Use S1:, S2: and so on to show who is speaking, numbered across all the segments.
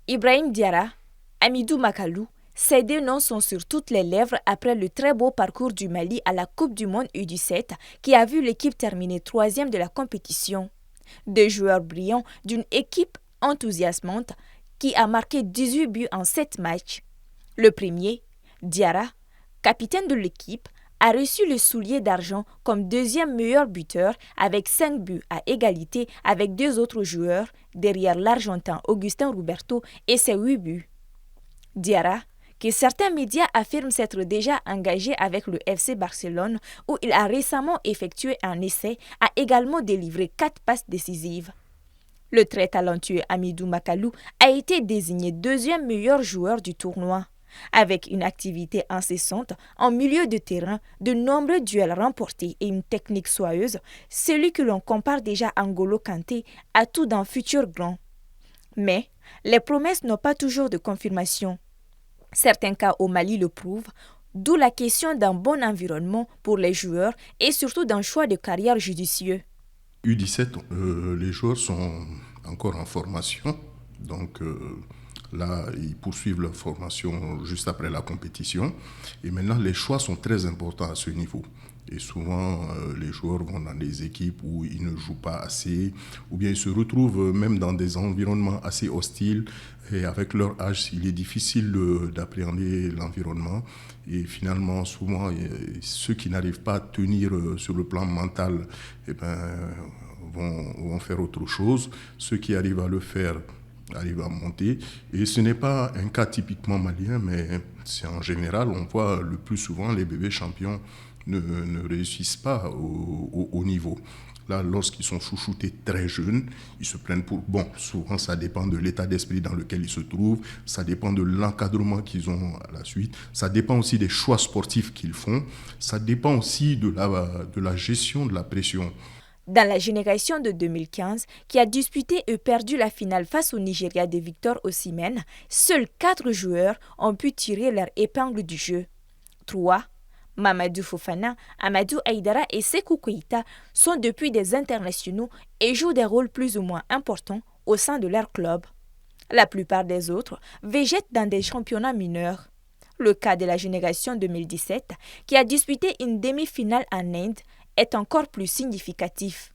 S1: Ibrahim Diarra, Hamidou Makalou, ces deux noms sont sur toutes les lèvres après le très beau parcours du Mali à la Coupe du Monde U17 qui a vu l'équipe terminer troisième de la compétition. Deux joueurs brillants d'une équipe enthousiasmante qui a marqué 18 buts en 7 matchs. Le premier, Diarra, capitaine de l'équipe, a reçu le soulier d'argent comme deuxième meilleur buteur avec 5 buts à égalité avec deux autres joueurs derrière l'Argentin Augustin Roberto et ses 8 buts. Diarra, que certains médias affirment s'être déjà engagé avec le FC Barcelone où il a récemment effectué un essai, a également délivré 4 passes décisives. Le très talentueux Hamidou Makalou a été désigné deuxième meilleur joueur du tournoi. Avec une activité incessante en milieu de terrain, de nombreux duels remportés et une technique soyeuse, celui que l'on compare déjà à N'Golo Kanté a tout d'un futur grand. Mais les promesses n'ont pas toujours de confirmation. Certains cas au Mali le prouvent, d'où la question d'un bon environnement pour les joueurs et surtout d'un choix de carrière judicieux.
S2: U17, les joueurs sont encore en formation, donc là, ils poursuivent leur formation juste après la compétition. Et maintenant, les choix sont très importants à ce niveau. Et souvent, les joueurs vont dans des équipes où ils ne jouent pas assez, ou bien ils se retrouvent même dans des environnements assez hostiles. Et avec leur âge, il est difficile d'appréhender l'environnement. Et finalement, souvent, ceux qui n'arrivent pas à tenir sur le plan mental, eh ben, vont faire autre chose. Ceux qui arrivent à le faire arrivent à monter. Et ce n'est pas un cas typiquement malien, mais c'est en général, on voit le plus souvent les bébés champions ne réussissent pas au haut niveau. Là, lorsqu'ils sont chouchoutés très jeunes, ils se prennent pour... Bon, souvent, ça dépend de l'état d'esprit dans lequel ils se trouvent, ça dépend de l'encadrement qu'ils ont à la suite, ça dépend aussi des choix sportifs qu'ils font, ça dépend aussi de la gestion de la pression.
S1: Dans la génération de 2015, qui a disputé et perdu la finale face au Nigeria de Victor Osimhen, seuls 4 joueurs ont pu tirer leur épingle du jeu. 3, Mamadou Fofana, Amadou Aïdara et Sékou Keïta sont depuis des internationaux et jouent des rôles plus ou moins importants au sein de leur club. La plupart des autres végètent dans des championnats mineurs. Le cas de la génération 2017, qui a disputé une demi-finale en Inde, est encore plus significatif.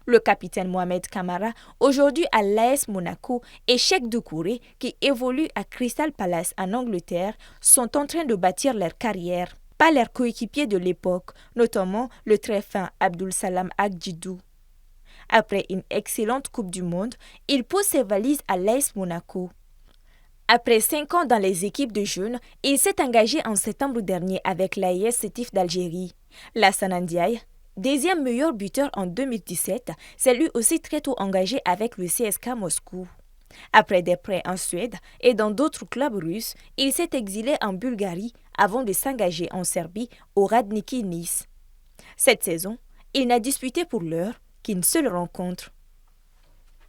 S1: Le capitaine Mohamed Kamara, aujourd'hui à l'AS Monaco, et Cheikh Doucouré, qui évolue à Crystal Palace en Angleterre, sont en train de bâtir leur carrière. Pas leurs coéquipiers de l'époque, notamment le très fin Abdul Salam Agdjidou. Après une excellente Coupe du Monde, il pose ses valises à l'AS Monaco. Après 5 ans dans les équipes de jeunes, il s'est engagé en septembre dernier avec l'AS Sétif d'Algérie. Lassana Ndiaye, deuxième meilleur buteur en 2017, s'est lui aussi très tôt engagé avec le CSKA Moscou. Après des prêts en Suède et dans d'autres clubs russes, il s'est exilé en Bulgarie avant de s'engager en Serbie au Radniki Nice. Cette saison, il n'a disputé pour l'heure qu'une seule rencontre.